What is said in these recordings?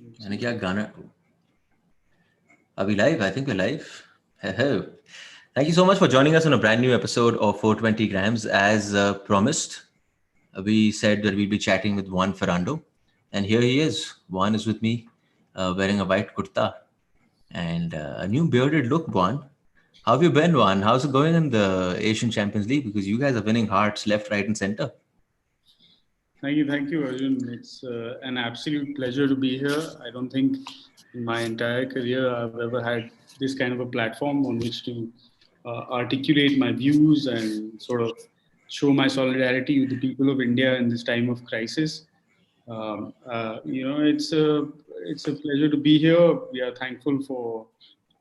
मैंने क्या गाना अभी live? I think we're live. Hello. Thank you so much for joining us on a brand new episode of 420 Grams. As promised, we said that we'd be chatting with Juan Ferrando. And here he is. Juan is with me, wearing a white kurta and a new bearded look, Juan. How have you been, Juan? How's it going in the Asian Champions League? Because you guys are winning hearts left, right, and center. Thank you, Arjun. It's an absolute pleasure to be here. I don't think in my entire career I've ever had this kind of a platform on which to articulate my views and sort of show my solidarity with the people of India in this time of crisis. It's a pleasure to be here. We are thankful for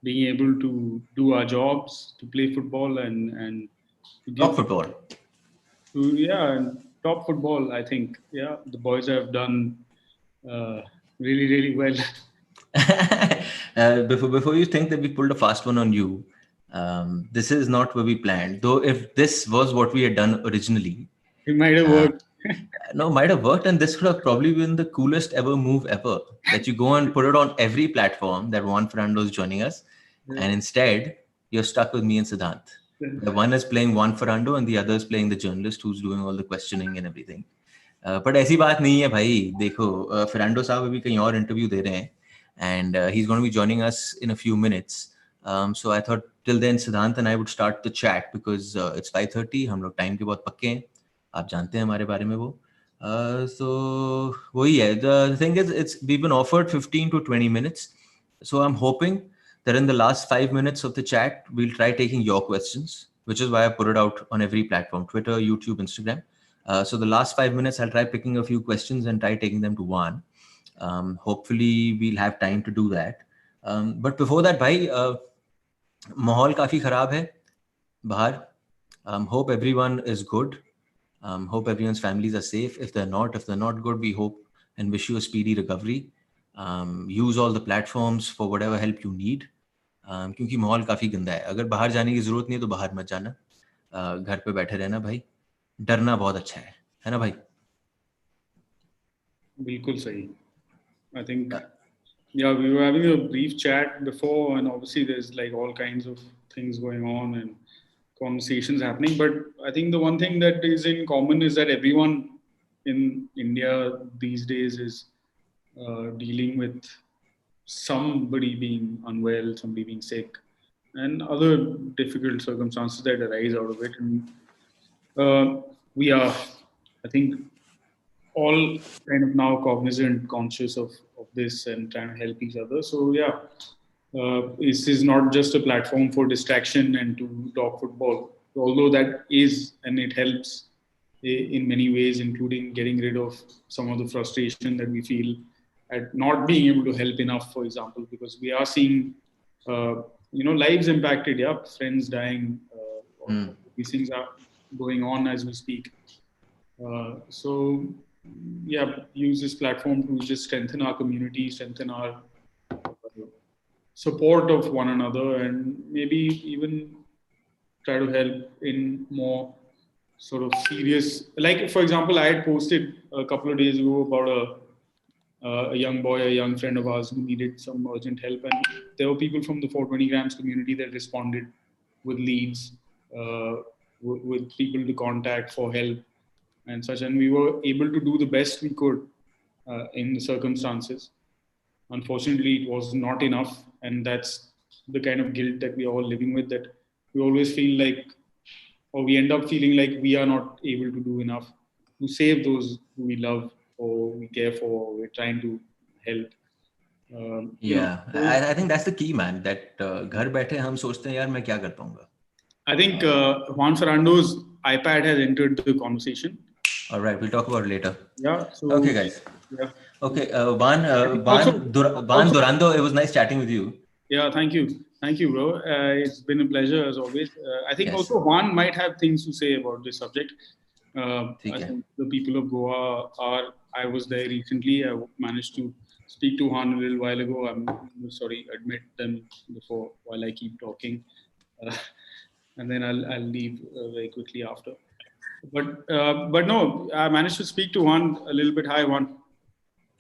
being able to do our jobs, to play football, and to Top give football. and top football. I think the boys have done really well. Before you think that we pulled a fast one on you, this is not where we planned. Though if this was what we had done originally, It might have worked. no, might have worked, and this could have probably been the coolest ever move ever. That you go and put it on every platform that Juan Ferrando is joining us, and instead you're stuck with me and Siddhant. The one is playing Juan Ferrando and the other is playing the journalist who's doing all the questioning and everything. But ऐसी बात नहीं है भाई. देखो, Ferrando साहब अभी कहीं और interview दे रहे हैं, and he's going to be joining us in a few minutes. So I thought till then Siddhant and I would start the chat because it's 5:30. हम लोग time के बहुत पक्के हैं. आप जानते हैं हमारे बारे में वो. So वही है. The thing is, we've been offered 15 to 20 minutes. So I'm hoping that in the last 5 minutes of the chat, we'll try taking your questions, which is why I put it out on every platform, Twitter, YouTube, Instagram. So the last 5 minutes, I'll try picking a few questions and try taking them to Juan. Hopefully, we'll have time to do that. But before that, bhai, माहौल काफ़ी ख़राब है बाहर. Hope everyone is good. Hope everyone's families are safe. If they're not good, we hope and wish you a speedy recovery. Use all the platforms for whatever help you need. क्योंकि माहौल काफ़ी गंदा है. अगर बाहर जाने की ज़रूरत नहीं है तो बाहर मत जाना. घर पे बैठे रहना भाई. डरना बहुत अच्छा है ना भाई? बिल्कुल सही. I think we were having a brief chat before, and obviously there's like all kinds of things going on and conversations happening. But I think the one thing that is in common is that everyone in India these days is dealing with somebody being unwell, somebody being sick, and other difficult circumstances that arise out of it. And we are, I think, all kind of now cognizant, conscious of this and trying to help each other. So this is not just a platform for distraction and to talk football, although that is, and it helps in many ways, including getting rid of some of the frustration that we feel at not being able to help enough, for example, because we are seeing, lives impacted, friends dying, these things are going on as we speak. Use this platform to just strengthen our community, strengthen our support of one another, and maybe even try to help in more sort of serious. Like, for example, I had posted a couple of days ago about a young boy, a young friend of ours who needed some urgent help, and there were people from the 420 Grams community that responded with leads, with people to contact for help and such, and we were able to do the best we could in the circumstances. Unfortunately, it was not enough, and that's the kind of guilt that we are all living with, that we always feel like, or we end up feeling like we are not able to do enough to save those who we love or we care for, or we're trying to help. I think that's the key, man, that घर बैठे हम सोचते हैं यार मैं क्या कर पाऊंगा. I think Juan Ferrando's iPad has entered the conversation. All right, we'll talk about it later. Yeah. So, okay, guys. Yeah. Okay, Juan Durando, it was nice chatting with you. Yeah, thank you, bro. It's been a pleasure as always. I think also Juan might have things to say about this subject. I think the people of Goa are. I was there recently. I managed to speak to Juan a little while ago. I'm sorry, admit them before while I keep talking, and then I'll leave very quickly after. But no, I managed to speak to Juan a little bit. Hi, Juan.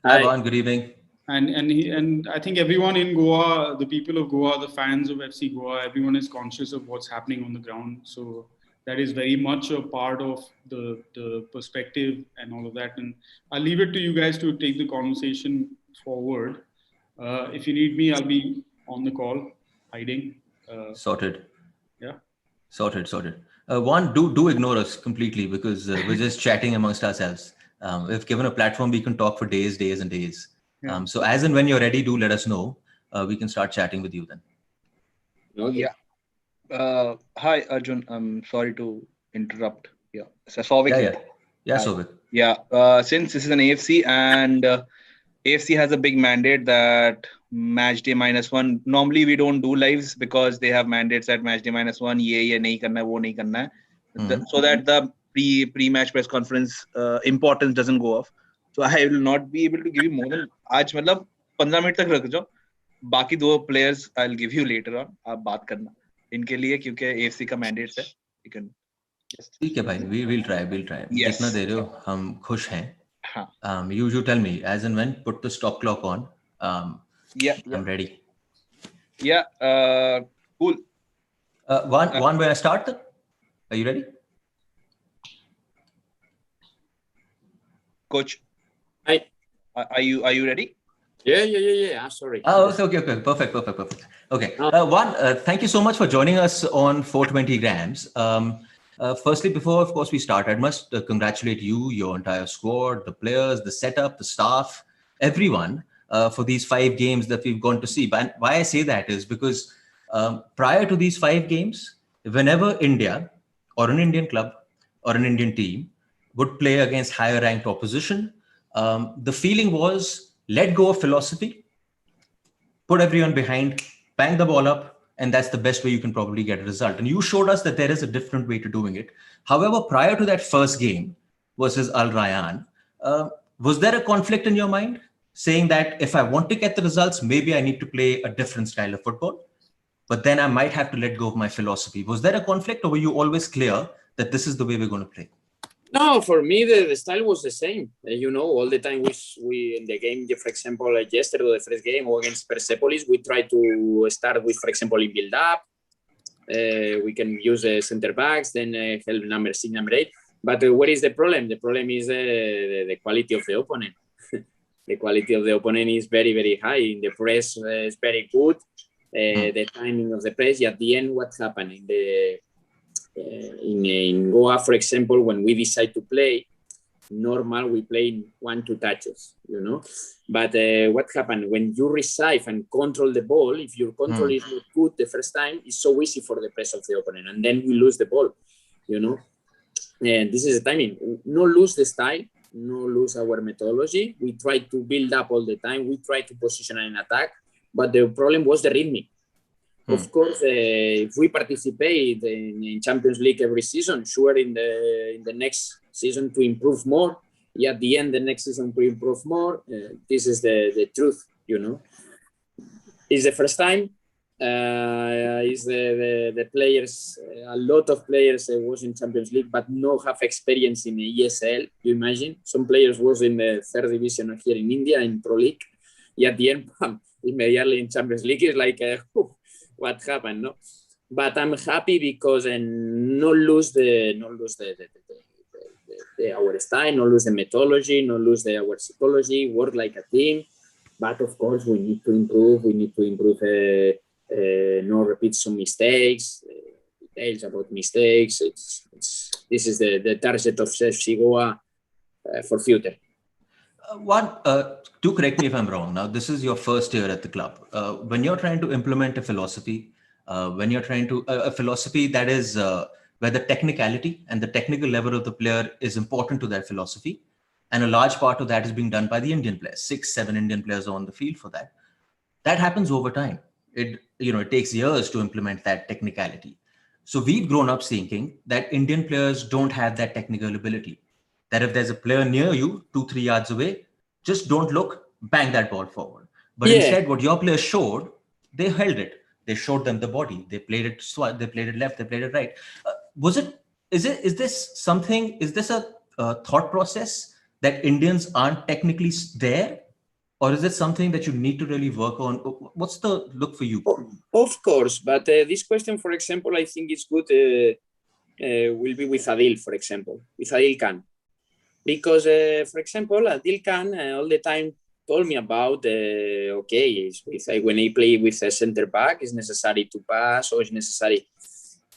Hi, Juan. Good evening. And I think everyone in Goa, the people of Goa, the fans of FC Goa, everyone is conscious of what's happening on the ground. So that is very much a part of the perspective and all of that. And I'll leave it to you guys to take the conversation forward. If you need me, I'll be on the call, hiding. Sorted. Yeah. Sorted. One, do ignore us completely because we're just chatting amongst ourselves. If given a platform, we can talk for days and days. Yeah. So as and when you're ready, do let us know. We can start chatting with you then. Okay. Yeah. Hi, Arjun. I'm sorry to interrupt. Yeah. So Souvik. Yeah, Souvik. Yeah. Since this is an AFC and AFC has a big mandate that match day -1. Normally we don't do lives because they have mandates at match day -1. ये nahi karna hai, wo nahi karna hai. So that the pre-match press conference importance doesn't go off. So I will not be able to give you more than आज मतलब 15 minute तक रख जाओ. बाकी 2 players I'll give you later on. आप बात करना इनके लिए क्योंकि AFC का mandates है. You can. ठीक है भाई. We'll try. Yes. जितना दे रहे हो हम खुश हैं. हाँ. You tell me as and when. Put the stop clock on. Yeah. I'm ready. Yeah. Cool. One, when I start, are you ready? Coach. Hi. Are you ready? Yeah. Sorry. Oh, okay. Perfect. Okay. One, thank you so much for joining us on 420 Grams. Firstly, before, of course, we start, I must congratulate you, your entire squad, the players, the setup, the staff, everyone for these 5 games that we've gone to see. But why I say that is because prior to these 5 games, whenever India or an Indian club or an Indian team would play against higher ranked opposition, the feeling was let go of philosophy, put everyone behind, bang the ball up, and that's the best way you can probably get a result. And you showed us that there is a different way to doing it. However, prior to that first game versus Al Rayyan, was there a conflict in your mind saying that if I want to get the results, maybe I need to play a different style of football, but then I might have to let go of my philosophy? Was there a conflict, or were you always clear that this is the way we're going to play? No, for me, the style was the same. All the time we in the game, for example, yesterday, the first game against Persepolis, we try to start with, for example, in build-up. We can use center backs, then help number 6, number 8. But what is the problem? The problem is the quality of the opponent. The quality of the opponent is very, very high. In the press is very good. The timing of the press. At the end, what happened in Goa, for example, when we decide to play, normal we play in 1-2 touches, But what happened when you receive and control the ball? If your control is not good the first time, it's so easy for the press of the opponent, and then we lose the ball, And this is the timing. No lose the style, no lose our methodology. We try to build up all the time. We try to position an attack, but the problem was the rhythm. Of course, if we participate in Champions League every season, sure, in the next season to improve more. At the end, the next season to improve more. This is the truth, It's the first time. Is the players, a lot of players was in Champions League, but no have experience in the ESL. You imagine some players was in the 3rd division here in India in Pro League. At the end, immediately in Champions League is like. What happened, no? But I'm happy because not lose our style, not lose the methodology, not lose our psychology, work like a team. But of course, we need to improve. We need to improve. Not repeat some mistakes. Details about mistakes. This is the target of FC Goa for future. Do correct me if I'm wrong. Now, this is your first year at the club. When you're trying to implement a philosophy, a philosophy that is where the technicality and the technical level of the player is important to that philosophy, and a large part of that is being done by the Indian players. 6-7 Indian players are on the field for that. That happens over time. It takes years to implement that technicality. So we've grown up thinking that Indian players don't have that technical ability. That if there's a player near you, 2-3 yards away, just don't look, bang that ball forward. But instead, what your players showed, they held it. They showed them the body. They played it they played it left, they played it right. Is this a thought process that Indians aren't technically there? Or is it something that you need to really work on? What's the look for you? Of course, but this question, for example, I think is good. Will be with Adil, for example, with Adil Khan, because, for example, Adil Khan all the time told me about when I play with a center back, it's necessary to pass or it's necessary.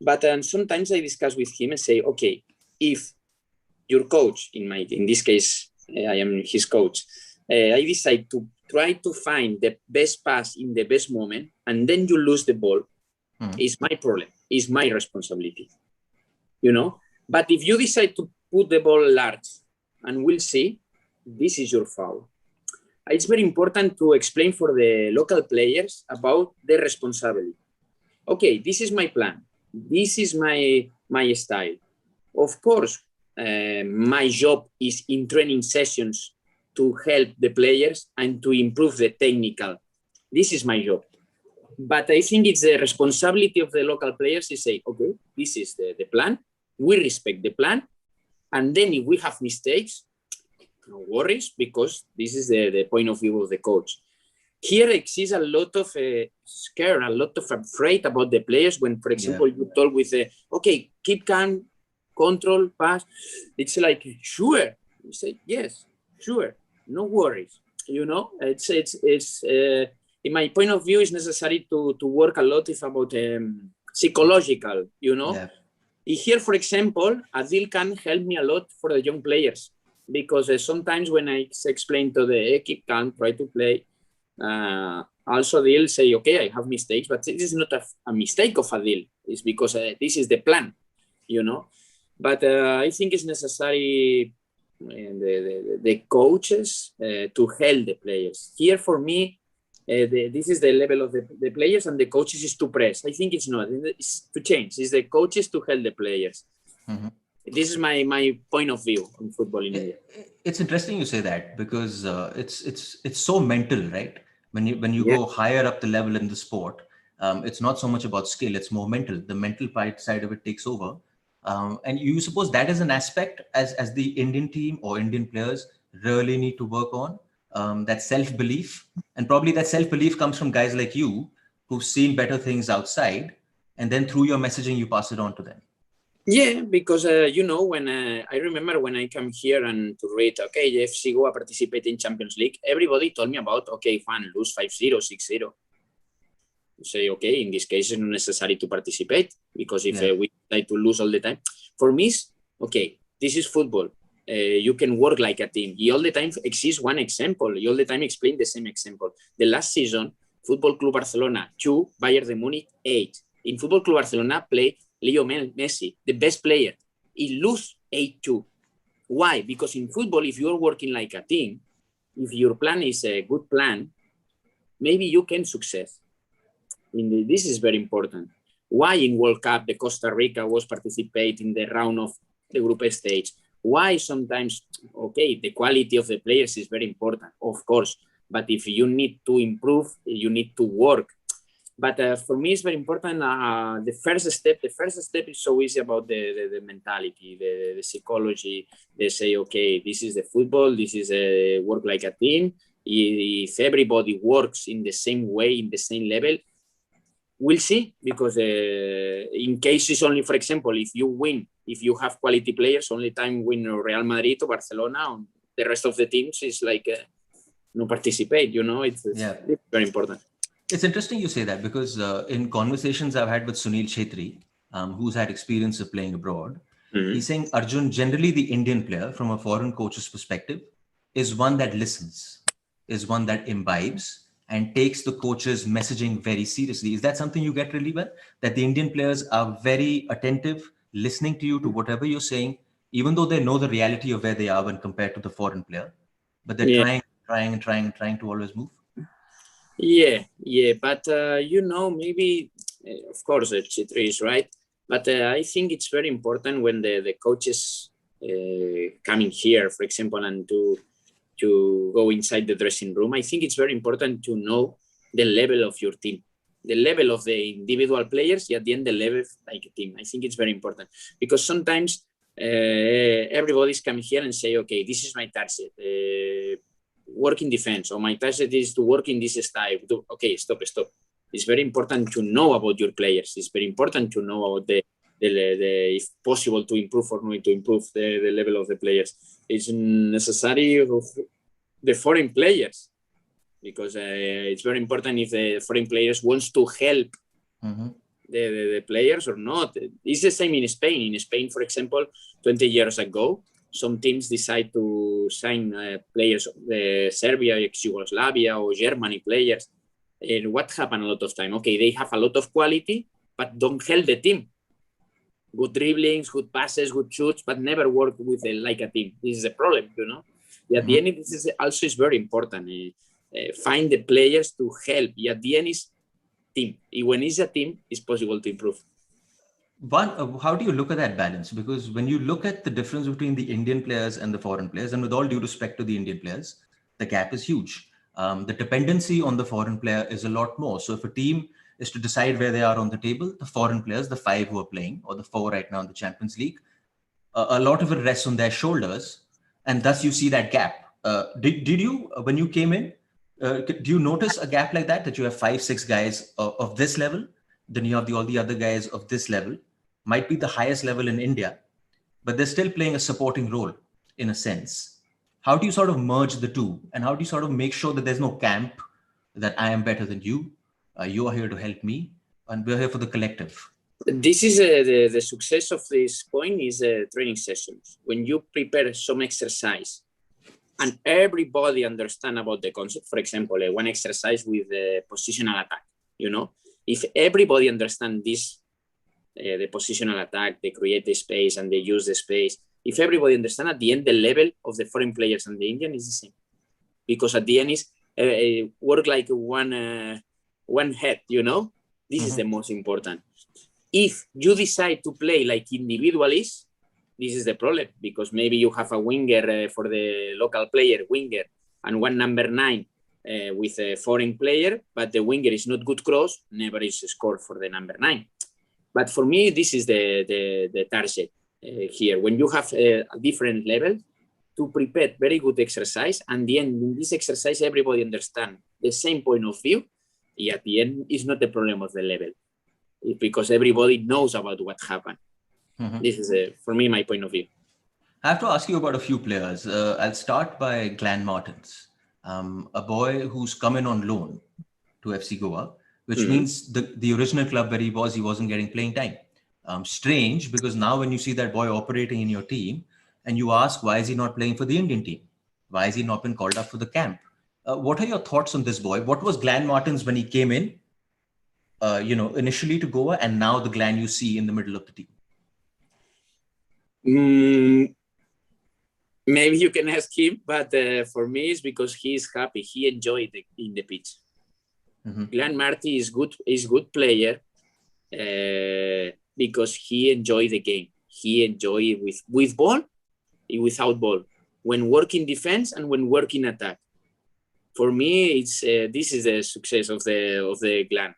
But sometimes I discuss with him and say, okay, if your coach, in this case, I am his coach, I decide to try to find the best pass in the best moment, and then you lose the ball, it's my problem, it's my responsibility, you know. But if you decide to put the ball large, and we'll see, this is your foul. It's very important to explain for the local players about their responsibility. Okay, this is my plan. This is my style. Of course, my job is in training sessions to help the players and to improve the technical. This is my job. But I think it's the responsibility of the local players to say, okay, this is the plan. We respect the plan. And then if we have mistakes, no worries, because this is the point of view of the coach. Here exists a lot of scare, a lot of afraid about the players when, for example, you talk with, okay, keep calm, control, pass. It's like, sure. You say, yes, sure, no worries. You know, it's in my point of view, it's necessary to work a lot about psychological, you know. Yeah. Here, for example, Adil can help me a lot for the young players, because sometimes when I explain to the keep calm, try to play, also Adil say, okay, I have mistakes, but this is not a mistake of Adil. It's because this is the plan, you know. But I think it's necessary the coaches to help the players. Here, for me, this is the level of the players, and the coaches is to press. I think it's not. It's to change. It's the coaches to help the players. Mm-hmm. This is my point of view on football in India. It's interesting you say that, because it's so mental, right? When you go higher up the level in the sport, it's not so much about skill; it's more mental. The mental side of it takes over, and you suppose that is an aspect as the Indian team or Indian players really need to work on. That self-belief, and probably that self-belief comes from guys like you who've seen better things outside, and then through your messaging you pass it on to them. Yeah, because you know, when I remember when I come here and to read, okay, FC Goa participate in Champions League, everybody told me about, okay, Juan, lose 5-0, 6-0. You say, okay, in this case it's not necessary to participate, because if we try to lose all the time, for me, okay, this is football. You can work like a team. You all the time exists one example. You all the time explain the same example. The last season, Football Club Barcelona 2, Bayern de Munich 8. In Football Club Barcelona play Leo Messi, the best player. He lose 8-2. Why? Because in football, if you're working like a team, if your plan is a good plan, maybe you can success. This is very important. Why in World Cup, the Costa Rica was participating in the round of the group stage? Why sometimes, okay, the quality of the players is very important, of course. But if you need to improve, you need to work. But for me, it's very important. The first step is so easy about the mentality, the psychology. They say, okay, this is the football. This is a work like a team. If everybody works in the same way, in the same level, we'll see. Because in cases only, for example, if you win, if you have quality players, only time win Real Madrid or Barcelona, the rest of the teams is like no participate. You know, it's very important. It's interesting you say that, because in conversations I've had with Sunil Chhetri, who's had experience of playing abroad, he's saying, Arjun, generally the Indian player from a foreign coach's perspective is one that listens, is one that imbibes and takes the coach's messaging very seriously. Is that something you get really well? That the Indian players are very attentive, listening to you, to whatever you're saying, even though they know the reality of where they are when compared to the foreign player, but they're trying to always move? Yeah, but you know, maybe of course Chitri is right, but I think it's very important when the coaches coming here, for example, and to go inside the dressing room. I think it's very important to know the level of your team, the level of the individual players, at the end the level like a team. I think it's very important, because sometimes everybody's coming here and say, okay, this is my target. work in defense, or my target is to work in this style. Okay, stop. It's very important to know about your players. It's very important to know about the if possible to improve or not to improve the level of the players. It's necessary of the foreign players, because it's very important if the foreign players wants to help the players or not. It's the same in Spain. In Spain, for example, 20 years ago, some teams decide to sign players of Serbia, ex-Yugoslavia, or Germany players. And what happened a lot of time? Okay, they have a lot of quality, but don't help the team. Good dribblings, good passes, good shoots, but never work with like a team. This is a problem, you know. At the end, this is also very important. Find the players to help. At the end, is team. When it's a team, it's possible to improve. How do you look at that balance? Because when you look at the difference between the Indian players and the foreign players, and with all due respect to the Indian players, the gap is huge. The dependency on the foreign player is a lot more. So if a team is to decide where they are on the table, the foreign players, the 5 who are playing, or the 4 right now in the Champions League, a lot of it rests on their shoulders, and thus you see that gap. Did you, when you came in, do you notice a gap like that you have 5-6 guys of this level, then you have all the other guys of this level, might be the highest level in India, but they're still playing a supporting role in a sense. How do you sort of merge the two, and how do you sort of make sure that there's no camp that I am better than you, you are here to help me, and we're here for the collective? This is the success of this point is training sessions. When you prepare some exercise and everybody understand about the concept, for example, one exercise with the positional attack, you know, if everybody understand this, the positional attack, they create the space and they use the space. If everybody understand, at the end, the level of the foreign players and the Indian is the same, because at the end is work like one head, you know. This is the most important. If you decide to play like individualists, this is the problem, because maybe you have a winger for the local player, winger, and one number 9 with a foreign player, but the winger is not good cross, never is scored for the number 9. But for me, this is the target here. When you have a different level, to prepare very good exercise, and the end, in this exercise, everybody understand the same point of view. At the end, it's not the problem of the level. It's because everybody knows about what happened. This is, for me, my point of view. I have to ask you about a few players. I'll start by Glenn Martins, a boy who's come in on loan to FC Goa, which means the original club where he wasn't getting playing time. Strange, because now when you see that boy operating in your team and you ask, why is he not playing for the Indian team? Why has he not been called up for the camp? What are your thoughts on this boy? What was Glenn Martins when he came in, initially to Goa, and now the Glenn you see in the middle of the team? Maybe you can ask him, but for me, it's because he is happy. He enjoyed in the pitch. Glenn Martins is good player because he enjoyed the game. He enjoyed with ball, without ball, when working defense and when working attack. For me, it's this is the success of the Glenn.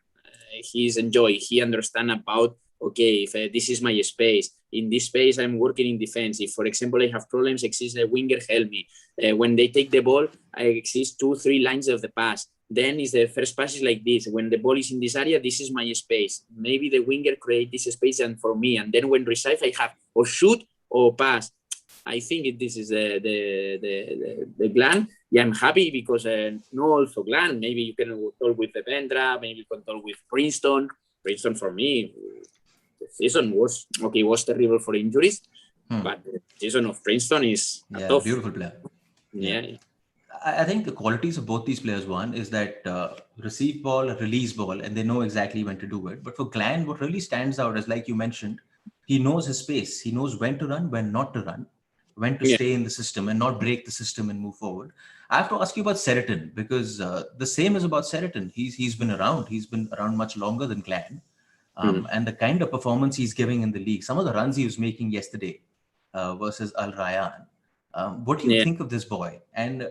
He's enjoy. He understand about, okay, if this is my space. In this space, I'm working in defense. If, for example, I have problems, exists a winger, help me. When they take the ball, I exist 2-3 lines of the pass. Then is the first pass is like this. When the ball is in this area, this is my space. Maybe the winger create this space and for me. And then when receive, I have or shoot or pass. I think this is the Glenn. Yeah, I'm happy because no also Glenn. Maybe you can talk with the Vendra. Maybe you can talk with Princeton. Princeton for me, the season was terrible for injuries, but the season of Princeton is tough. Beautiful player. Yeah. I think the qualities of both these players, one is that receive ball, release ball, and they know exactly when to do it. But for Glenn, what really stands out is, like you mentioned, he knows his space. He knows when to run, when not to run, when to stay in the system and not break the system and move forward. I have to ask you about Seriton, because the same is about Seriton. He's been around. He's been around much longer than Glenn. And the kind of performance he's giving in the league, some of the runs he was making yesterday versus Al Rayyan. What do you think of this boy? And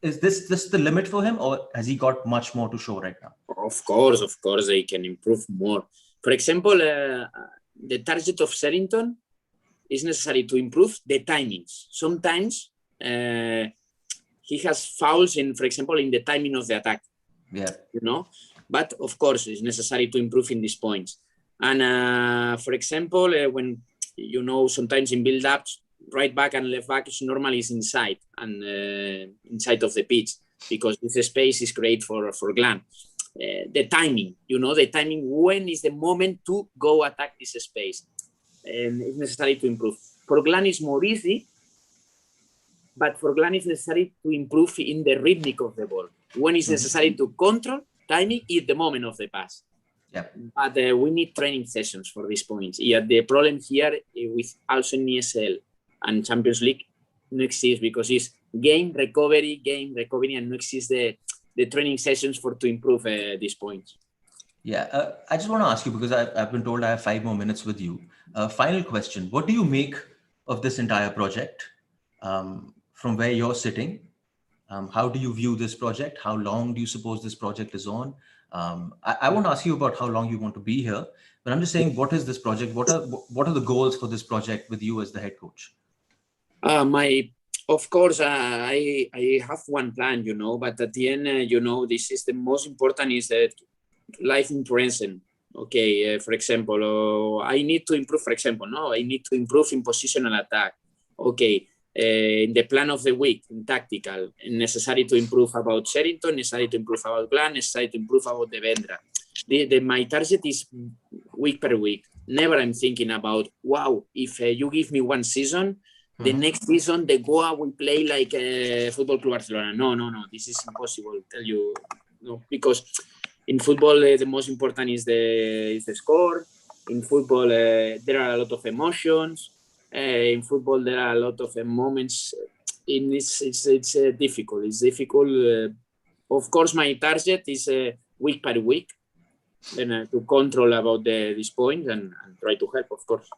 is this the limit for him, or has he got much more to show right now? Of course, they can improve more. For example, the target of Seriton is necessary to improve the timings. Sometimes he has fouls in, for example, in the timing of the attack. Yeah. You know, but of course it's necessary to improve in these points. And for example, when you know sometimes in build-ups, right back and left back is normally is inside and inside of the pitch because this space is great for Glan. The timing, you know, the timing when is the moment to go attack this space, and it's necessary to improve. For Glan is more easy, but for Glan it's necessary to improve in the rhythmic of the ball. When it's necessary to control, timing is the moment of the pass. Yeah. But we need training sessions for these points. Yeah, the problem here with also in ESL and Champions League no exists because it's game recovery, and no exists the training sessions to improve these points. Yeah, I just want to ask you, because I've been told I have 5 more minutes with you. Final question. What do you make of this entire project from where you're sitting? How do you view this project? How long do you suppose this project is on? I won't ask you about how long you want to be here, but I'm just saying, what is this project? What are the goals for this project with you as the head coach? Of course, I have one plan, you know, but at the end, you know, this is the most important is that life in present. Okay, for example, I need to improve, I need to improve in positional attack. Okay, in the plan of the week, in tactical, necessary to improve about Sherrington, necessary to improve about Glan, necessary to improve about the Vendra. My target is week per week. Never I'm thinking about, wow, if you give me one season, the next season, the Goa will play like Football Club Barcelona. No, this is impossible, I tell you. No, because in football, the most important is the score. In football, there are a lot of emotions. In football, there are a lot of moments. It's difficult. It's difficult. Of course, my target is week by week, and to control about these points and try to help, of course.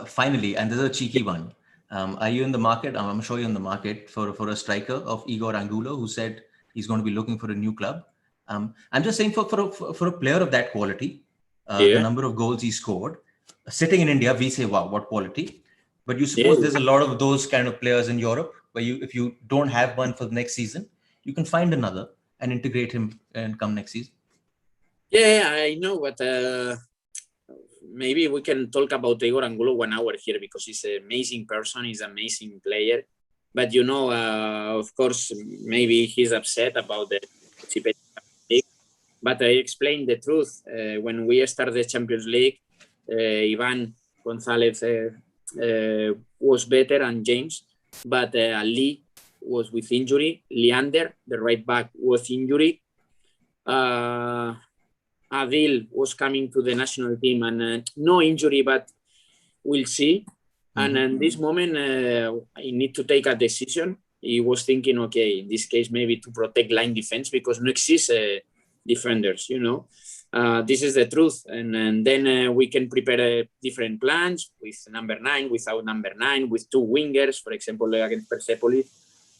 Finally, and this is a cheeky one. Are you in the market? I'm sure you're in the market for a striker of Igor Angulo, who said he's going to be looking for a new club. I'm just saying for a player of that quality, the number of goals he scored, sitting in India, we say, wow, what quality. But you suppose there's a lot of those kind of players in Europe where if you don't have one for the next season, you can find another and integrate him and come next season. Yeah, I know, but maybe we can talk about Igor Angulo 1 hour here because he's an amazing person, he's an amazing player. But, you know, of course, maybe he's upset about the participation. But I explained the truth. When we started the Champions League, Ivan Gonzalez was better and James, but Ali was with injury. Leander, the right back, was injury. Adil was coming to the national team and no injury, but we'll see. And in this moment, I need to take a decision. He was thinking, okay, in this case, maybe to protect line defense because no exists defenders, you know. This is the truth. And then we can prepare different plans with number 9, without number 9, with 2 wingers. For example, against Persepolis,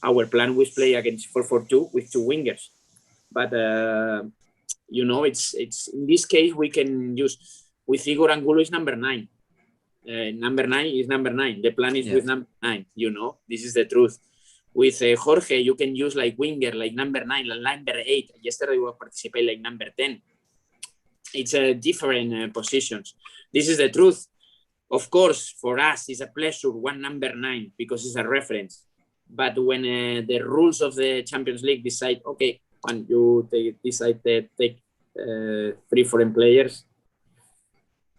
our plan was play against 4-4-2 with 2 wingers. But, you know, it's in this case, we can use, with Igor Angulo is number 9. Number 9 is number 9. The plan is with number 9, you know. This is the truth. With Jorge, you can use like winger, like number 9, like number 8. Yesterday we participate like number 10. It's different positions. This is the truth. Of course, for us, it's a pleasure, one number 9, because it's a reference. But when the rules of the Champions League decide, okay, when you decide to take 3 foreign players,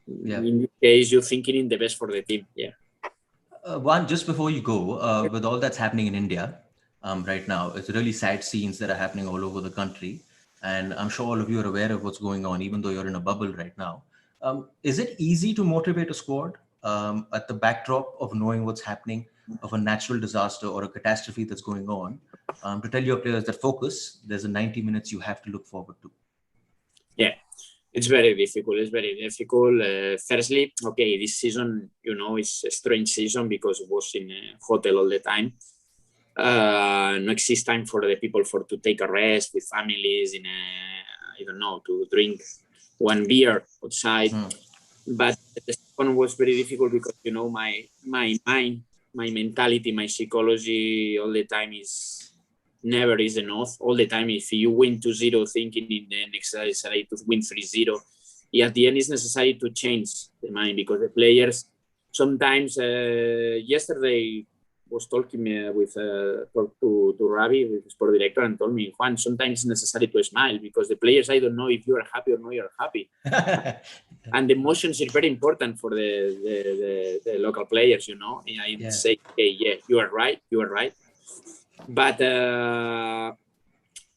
in this case, you're thinking in the best for the team. Yeah. Juan, just before you go, with all that's happening in India right now, it's really sad scenes that are happening all over the country. And I'm sure all of you are aware of what's going on, even though you're in a bubble right now. Is it easy to motivate a squad at the backdrop of knowing what's happening, of a natural disaster or a catastrophe that's going on, to tell your players that focus, there's a 90 minutes you have to look forward to? Yeah. It's very difficult. It's very difficult. Firstly, okay, this season, you know, it's a strange season because it was in a hotel all the time. No exists time for the people to take a rest with families in I don't know, to drink 1 beer outside. But the second was very difficult because, you know, my mind, my mentality, my psychology all the time is never is enough. All the time, if you win 2-0, thinking in the next necessary to win 3-0, at the end it's necessary to change the mind, because the players sometimes, yesterday was talking with to Ravi, with the sport director, and told me, Juan, sometimes it's necessary to smile, because the players, I don't know if you are happy or not you're happy. And the emotions are very important for the local players, you know. I say, hey, yeah, you are right. But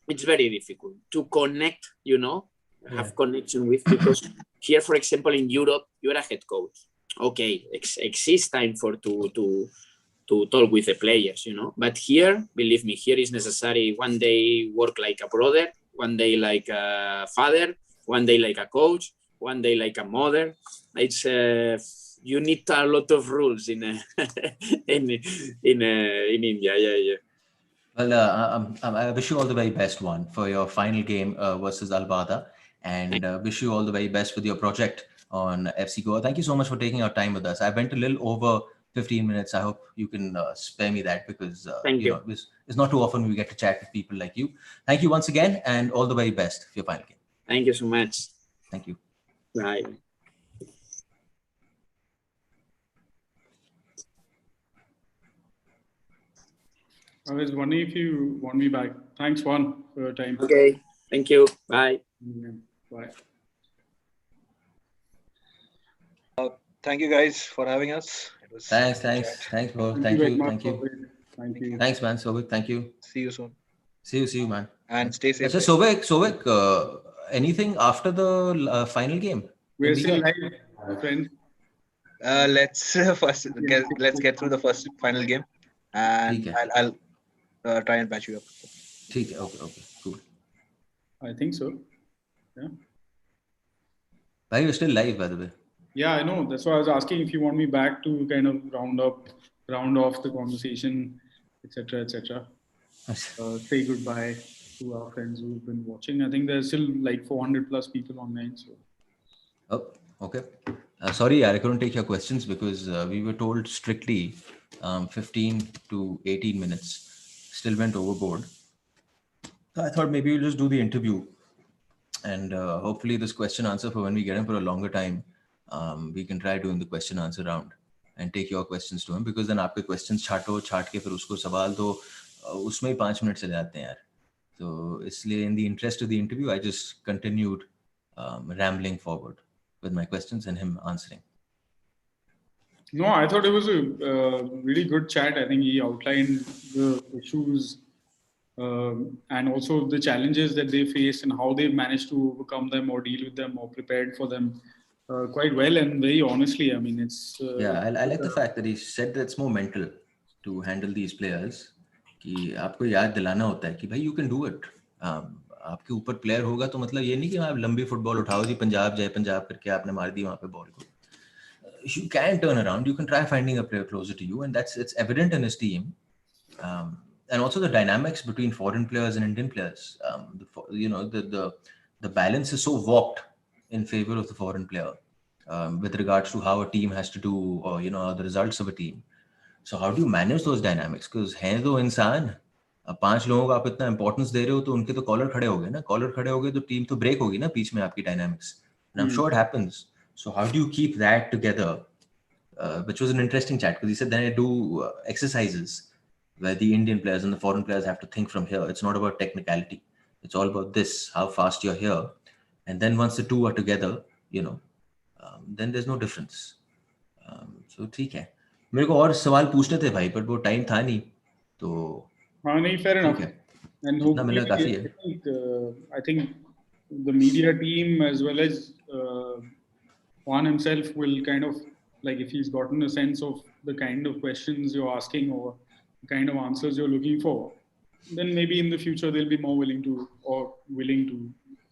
it's very difficult to connect, you know, have connection with, because here, for example, in Europe, you're a head coach. Okay, exists time for to talk with the players, you know. But here, believe me, here is necessary one day work like a brother, one day like a father, one day like a coach, one day like a mother. It's you need a lot of rules in India. Yeah. Well, I wish you all the very best, Juan, for your final game versus Al-Bada, and wish you all the very best with your project on FC Goa. Thank you so much for taking our time with us. I went a little over 15 minutes. I hope you can spare me that, because you know, it's not too often we get to chat with people like you. Thank you once again, and all the very best for your final game. Thank you so much. Thank you. Bye. I was wondering if you want me back. Thanks, Juan, for your time. Okay. Thank you. Bye. Bye. Thank you guys for having us. It was Thanks, bro. Thank you. Thank you. Thanks, man. Sovik, thank you. See you soon. See you, man. And stay safe. So, Sovik, anything after the final game? We're still live, friends. Let's let's get through the first final game, and I'll try and patch you up. Okay, cool. I think so. Yeah. Bhai, you're still live, by the way. Yeah, I know. That's why I was asking if you want me back to kind of round off the conversation, etc. Say goodbye to our friends who've been watching. I think there's still like 400 plus people online. So. Oh, okay. Sorry, I couldn't take your questions because we were told strictly 15 to 18 minutes. Still went overboard. So I thought maybe we'll just do the interview, and hopefully this question answer, for when we get him for a longer time, we can try doing the question answer round and take your questions to him, because then आपके questions छाट के फिर उसको सवाल दो, उसमें ही 5 minute चले जाते हैं यार. So इसलिए, in the interest of the interview, I just continued rambling forward with my questions and him answering. No, I thought it was a really good chat. I think he outlined the issues and also the challenges that they face and how they've managed to overcome them or deal with them or prepared for them quite well and very honestly. I mean, it's... I like the fact that he said that it's more mental to handle these players. कि आपको याद दिलाना होता है कि भाई, you can do it. आपके ऊपर प्लेयर होगा तो मतलब ये नहीं कि आप लंबी फुटबॉल उठाओ जी, पंजाब जाए, पंजाब करके आपने मार दी वहाँ पे बॉल को. You can turn around. You can try finding a player closer to you, and it's evident in his team. And also the dynamics between foreign players and Indian players. The balance is so warped in favor of the foreign player with regards to how a team has to do, or the results of a team. So how do you manage those dynamics? Because हैं तो इंसान, अब 5 लोगों को आप इतना importance दे रहे हो तो उनके तो कॉलर खड़े हो गए ना. कॉलर खड़े हो गए तो टीम तो ब्रेक होगी ना बीच में आपकी dynamics. And I'm sure it happens. So how do you keep that together? Which was an interesting chat, because he said then I do exercises where the Indian players and the foreign players have to think from here. It's not about technicality. It's all about this, how fast you're here. And then once the two are together, then there's no difference. So ठीक है. मेरे को और सवाल पूछने थे भाई, but वो टाइम था नहीं, तो हाँ नहीं, fair enough. And hopefully, I think the media team as well as Juan himself will kind of, like, if he's gotten a sense of the kind of questions you're asking or the kind of answers you're looking for, then maybe in the future they'll be more willing to.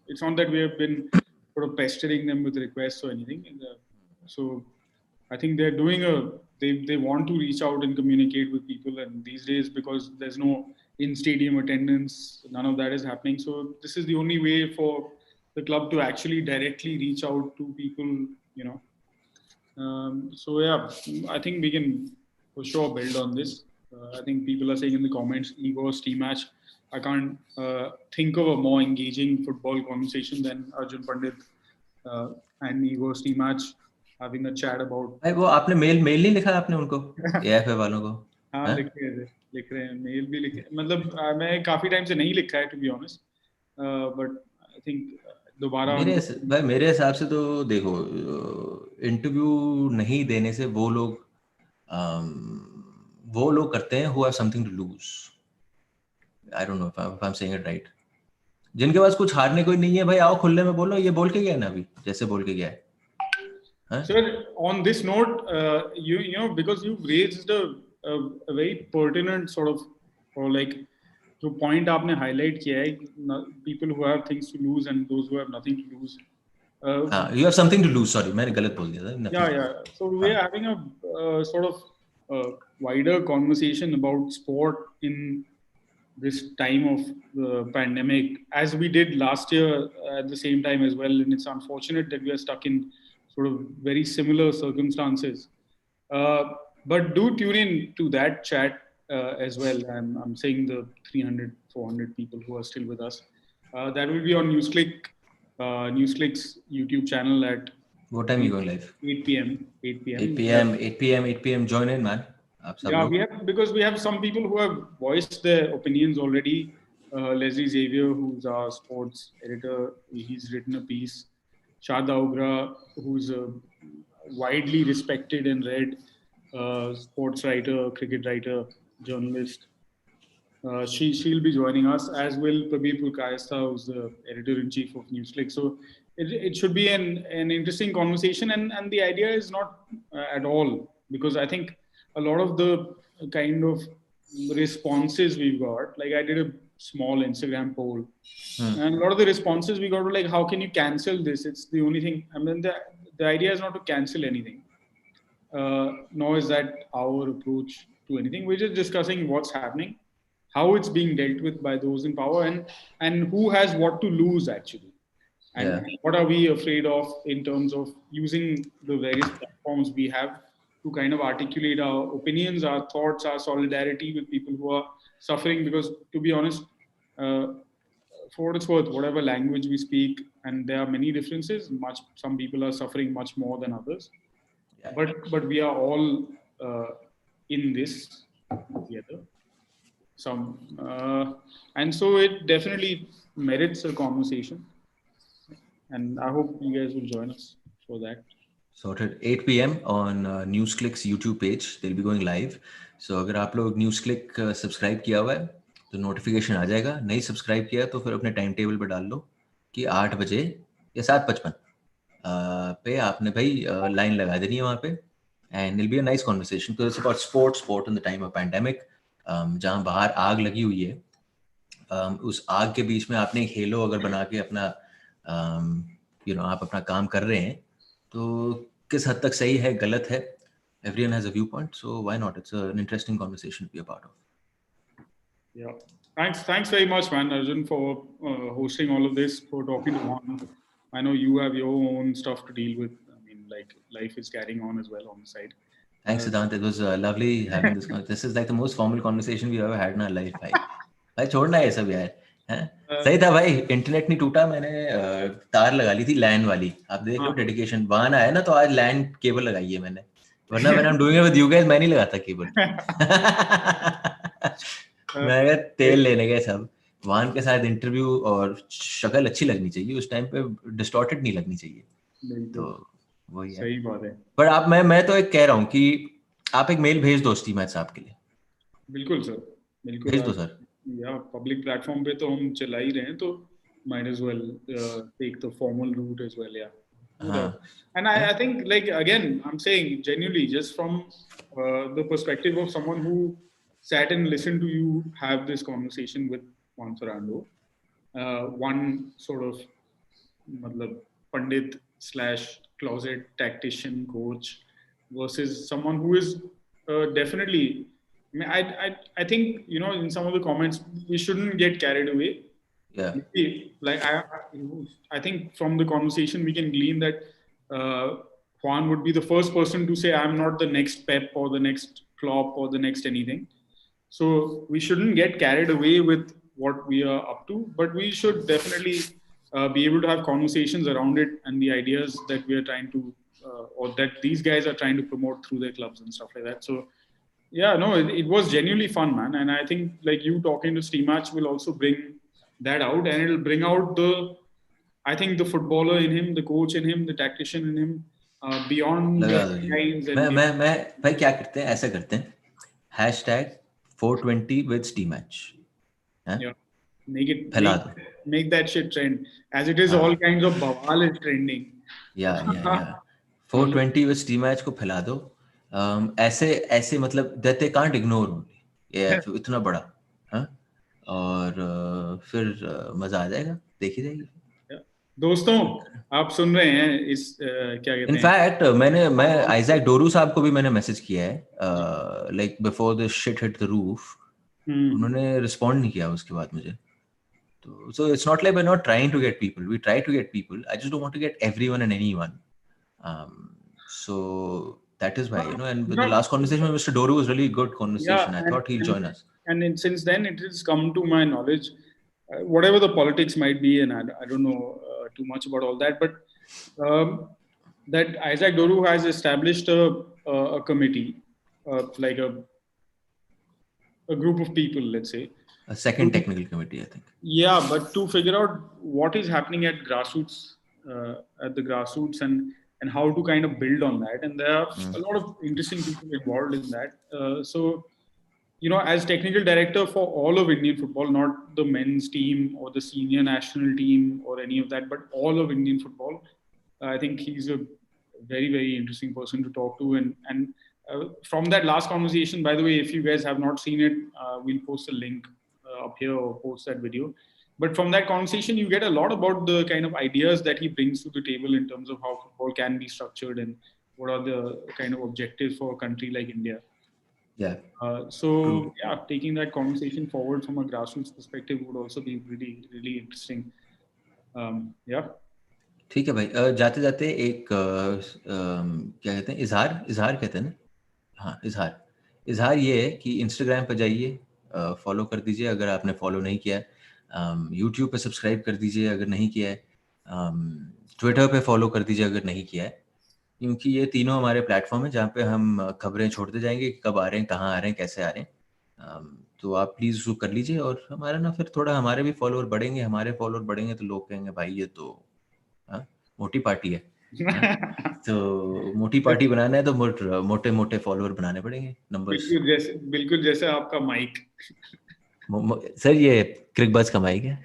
It's not that we have been sort of pestering them with requests or anything. So I think they're doing they want to reach out and communicate with people, and these days, because there's no in-stadium attendance, none of that is happening. So this is the only way for the club to actually directly reach out to people, So yeah, I think we can for sure build on this. I think people are saying in the comments, Igor's team match. I can't think of a more engaging football conversation than Arjun Pandit and Igor's team match having a chat about. भाई वो आपने mail नहीं लिखा आपने उनको AFA वालों को? हाँ लिख रहे हैं मेल भी लिखे, मतलब मैं काफी टाइम से नहीं लिखा है to be honest, but I think दोबारा मेरे हिसाब से तो देखो इंटरव्यू नहीं देने से वो लोग करते हैं who have something to lose. I don't know if I'm saying it right. जिनके पास कुछ हारने को नहीं है भाई आओ खुले में बोलो, ये बोल के गया ना अभी जैसे बोल के गया है. Sir, on this note, you know, because you've raised a very pertinent sort of, or like, जो point आपने highlight किया है, people who have things to lose and those who have nothing to lose. You have something to lose. Sorry, मैंने गलत बोल दिया था. Yeah. So we are having a sort of wider conversation about sport in this time of the pandemic, as we did last year at the same time as well. And it's unfortunate that we are stuck in sort of very similar circumstances. But do tune in to that chat as well. I'm saying the 300, 400 people who are still with us. That will be on NewsClick's YouTube channel at... What time are you going live? 8 p.m. 8 p.m. Join in, man. Yeah, because we have some people who have voiced their opinions already. Leslie Xavier, who's our sports editor, he's written a piece. Shada Ugra, who's a widely respected and read sports writer, cricket writer, journalist. She'll be joining us, as will Prabir Purkayastha, who's the editor-in-chief of NewsClick. So it should be an interesting conversation, and the idea is not at all, because I think a lot of the kind of responses we've got, like I did a small Instagram poll, and a lot of the responses we got were like, how can you cancel this? It's the only thing. I mean, the idea is not to cancel anything, nor is that our approach to anything. We're just discussing what's happening, how it's being dealt with by those in power, and who has what to lose actually. And what are we afraid of in terms of using the various platforms we have to kind of articulate our opinions, our thoughts, our solidarity with people who are suffering. Because to be honest, for what it's worth, whatever language we speak, and there are many differences, some people are suffering much more than others. But we are all in this together. And so it definitely merits a conversation. And I hope you guys will join us for that. Sorted. 8 p.m. on NewsClick's YouTube page. They'll be going live. So अगर आप लोग NewsClick subscribe किया हुआ है तो notification आ जाएगा. नहीं subscribe किया तो फिर अपने टाइम टेबल पर डाल लो कि 8 बजे या 7:55 पे आपने भाई लाइन लगा देनी है वहाँ पे. And it'll be a nice conversation because it's about sport in the time of pandemic. जहाँ बाहर आग लगी हुई है, उस आग के बीच में आपने एक हेलो अगर बना के अपना आप अपना काम कर रहे हैं तो किस हद तक सही है, गलत है. Everyone has a viewpoint, so why not? It's an interesting conversation to be a part of. Yeah, thanks very much, man, Arjun, for hosting all of this, for talking to Juan. I know you have your own stuff to deal with. I mean, like life is carrying on as well on the side. Thanks, Siddhant. It was lovely having this. This is like the most formal conversation we've ever had in our life. भाई छोड़ना है सब यार. सही था भाई, internet नहीं टूटा. मैंने तार लगा ली थी लैंड वाली. आप देख लो डेडिकेशन. वाहन आया ना तो आज लैंड केबल लगाई है मैंने, वरना when I'm doing it with you guys मैं नहीं लगाता केबल. मैं तेल लेने गए सब. वाहन के साथ इंटरव्यू और शक्ल अच्छी लगनी चाहिए उस टाइम पे, डिस्टॉर्टेड नहीं लगनी चाहिए. तो वही है. सही बात है. पर आप मैं तो एक कह रहा हूँ कि आप एक मेल भेज दो स्टीम साहब के लिए. बिल्कुल सर, बिल्कुल भेज दो सर. या पब्लिक प्लेटफॉर्म पे तो हम चला ही रहे हैं, तो might as well take the formal route as well. And I think, like, again, I'm saying genuinely, just from the perspective of someone who sat and listened to you have this conversation with Juan Ferrando, one sort of Pandit / closet tactician coach versus someone who is definitely, I think, in some of the comments, we shouldn't get carried away. Yeah. Like I think from the conversation we can glean that Juan would be the first person to say, I'm not the next Pep or the next Klopp or the next anything. So we shouldn't get carried away with what we are up to, but we should definitely be able to have conversations around it and the ideas that we are trying to, or that these guys are trying to promote through their clubs and stuff like that. So yeah, no, it was genuinely fun, man. And I think like you talking to Steamatch will also bring that out, and it'll bring out I think the footballer in him, the coach in him, the tactician in him, beyond लगा the दो जी. lines and मैं भाई क्या करते हैं, ऐसा करते हैं, #420 with Steamatch. yeah, make that shit trend, as it is all kinds of bawal is trending. Yeah. 420 with Steamatch को फैला दो. ऐसे मतलब that they can't ignore only. ये इतना बड़ा, हाँ? और फिर मजा आ जाएगा, देखी जाएगी. दोस्तों, आप सुन रहे हैं इस क्या कहते हैं? इनफैक्ट मैं आइजैक डोरू साहब को भी मैंने मैसेज किया है, like before the shit hit the roof. उन्होंने रिस्पॉन्ड नहीं किया उसके बाद मुझे. तो so it's not like we're not trying to get people. We try to get people. I just don't want to get everyone and anyone. So that is why, and the last conversation with Mr. Doru was really good conversation. I thought he'll join us. And since then, it has come to my knowledge, whatever the politics might be, and I don't know too much about all that, but that Isaac Doru has established a committee, like a group of people, let's say. A second technical committee, I think. Yeah, but to figure out what is happening at grassroots, and how to kind of build on that. And there are a lot of interesting people involved in that. So, as technical director for all of Indian football, not the men's team or the senior national team or any of that, but all of Indian football, I think he's a very, very interesting person to talk to. And from that last conversation, by the way, if you guys have not seen it, we'll post a link up here or post that video. But from that conversation, you get a lot about the kind of ideas that he brings to the table in terms of how football can be structured and what are the kind of objectives for a country like India. Yeah. So yeah, taking that conversation forward from a grassroots perspective would also be really, really interesting. Yeah. ठीक है भाई. जाते जाते एक क्या कहते हैं, इजहार कहते हैं ना. हाँ, इजहार ये है कि इंस्टाग्राम पर जाइए, फॉलो कर दीजिए अगर आपने फॉलो नहीं किया है. यूट्यूब पे सब्सक्राइब कर दीजिए अगर नहीं किया है. ट्विटर पे फॉलो कर दीजिए अगर नहीं किया है, क्योंकि ये तीनों हमारे प्लेटफॉर्म है जहाँ पे हम खबरें छोड़ते जाएंगे, कब आ रहे हैं, कहाँ आ रहे हैं, कैसे आ रहे हैं. तो आप प्लीज़ उसको कर लीजिए. और हमारा ना फिर थोड़ा हमारे भी फॉलोअर बढ़ेंगे, तो लोग कहेंगे भाई ये तो मोटी पार्टी है. तो मोटी पार्टी बनाना है तो मोटे मोटे फॉलोअर बनाने पड़ेंगे, नंबर्स. बिल्कुल जैसे आपका माइक. सर ये क्रिकबज़ का माइक है.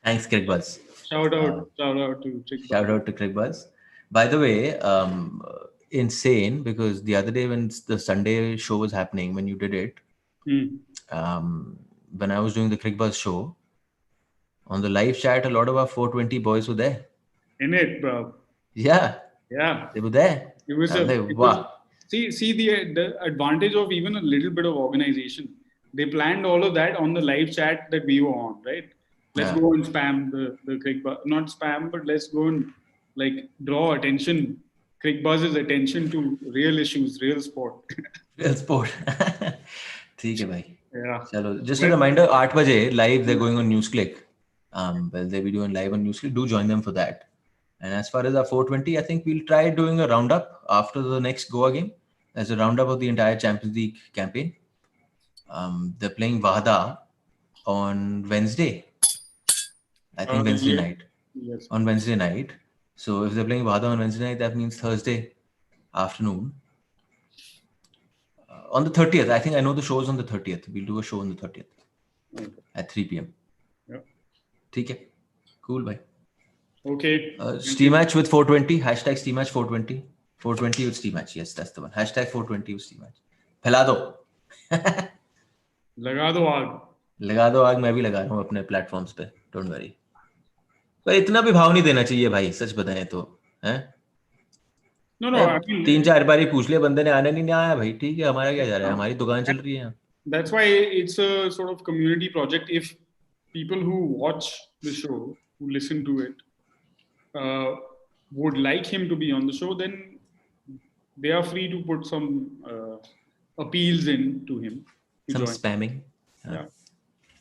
Thanks Cricbuzz. Shout out to Crickbuzz. Shout out to Crickbuzz. By the way, insane, because the other day when the Sunday show was happening, when you did it, when I was doing the Crickbuzz show, on the live chat, a lot of our 420 boys were there. In it, bro. Yeah. They were there. It was wow. See the advantage of even a little bit of organization. They planned all of that on the live chat that we were on, right? Let's go and spam the Crickbuzz. Not spam, but let's go and draw attention, Crickbuzz's attention to real issues, real sport. Real sport. ठीक है भाई. Yeah. चलो. Just a reminder, 8 बजे live they're going on NewsClick. Well, they'll be doing live on NewsClick. Do join them for that. And as far as our 420, I think we'll try doing a roundup after the next Goa game. As a roundup of the entire Champions League campaign. They're playing Wahda on Wednesday. I think Wednesday night. Yes. On Wednesday night. So if they're playing Wahda on Wednesday night, that means Thursday afternoon. On the 30th, I think I know the show is on the 30th. We'll do a show on the 30th at 3 p.m. Yeah. ठीक है. Cool, bhai. Okay. Steamatch with 420. Hashtag Steamatch 420. 420 with Steamatch. Yes, that's the one. Hashtag 420 with Steamatch. फैला दो. लगा दो आग. मैं भी लगा रहा हूँ अपने प्लेटफॉर्म्स पे. Don't worry. पर इतना भी भाव नहीं देना चाहिए भाई, सच बताएं तो. हैं? No. 3-4 बार ही पूछ लिया बंदे ने, आने नहीं आया भाई. ठीक है, हमारा क्या जा रहा है, हमारी दुकान चल रही है. That's why it's a sort of community project. If people who watch the show, who listen to it, would like him to be on the show, then they are free to put some appeals in to him. some join. spamming. Yeah.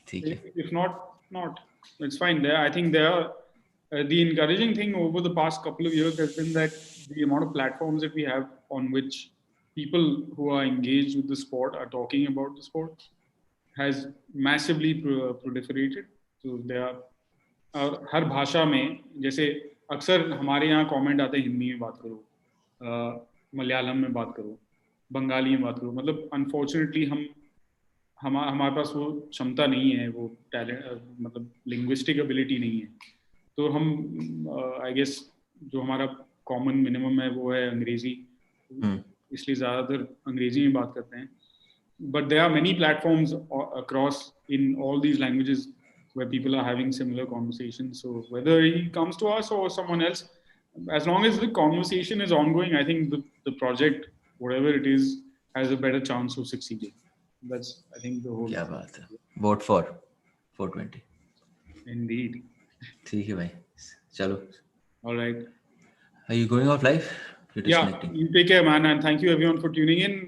ठीक है. If not, it's fine. There, I think the encouraging thing over the past couple of years has been that the amount of platforms that we have on which people who are engaged with the sport are talking about the sport has massively proliferated. So there are हर भाषा में, जैसे अक्सर हमारे यहाँ comment आते हैं हिंदी में बात करो, मलयालम में बात करो, बंगाली में बात करो. मतलब अनफॉर्चुनेटली हमारे पास वो क्षमता नहीं है, वो टैलेंट, मतलब लिंग्विस्टिक एबिलिटी नहीं है. तो हम आई गेस जो हमारा कॉमन मिनिमम है वो है अंग्रेजी, इसलिए ज़्यादातर अंग्रेजी में बात करते हैं. But there are many platforms across in all these languages where people are having similar conversations. So whether he comes to us or someone else, as long as the conversation is ongoing, I think the project, whatever it is, has a better chance of succeeding. That's, I think, the whole. क्या बात है. Vote for 420. Indeed. ठीक है भाई. चलो. All right. Are you going off live? You're Yeah. disconnecting. You take care, man, and thank you everyone for tuning in.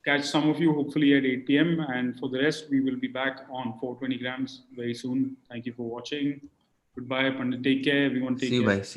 Catch some of you hopefully at 8 p.m. and for the rest, we will be back on 420 grams very soon. Thank you for watching. Goodbye, Pandit. Take care, everyone. Take care. See you, bye. See you.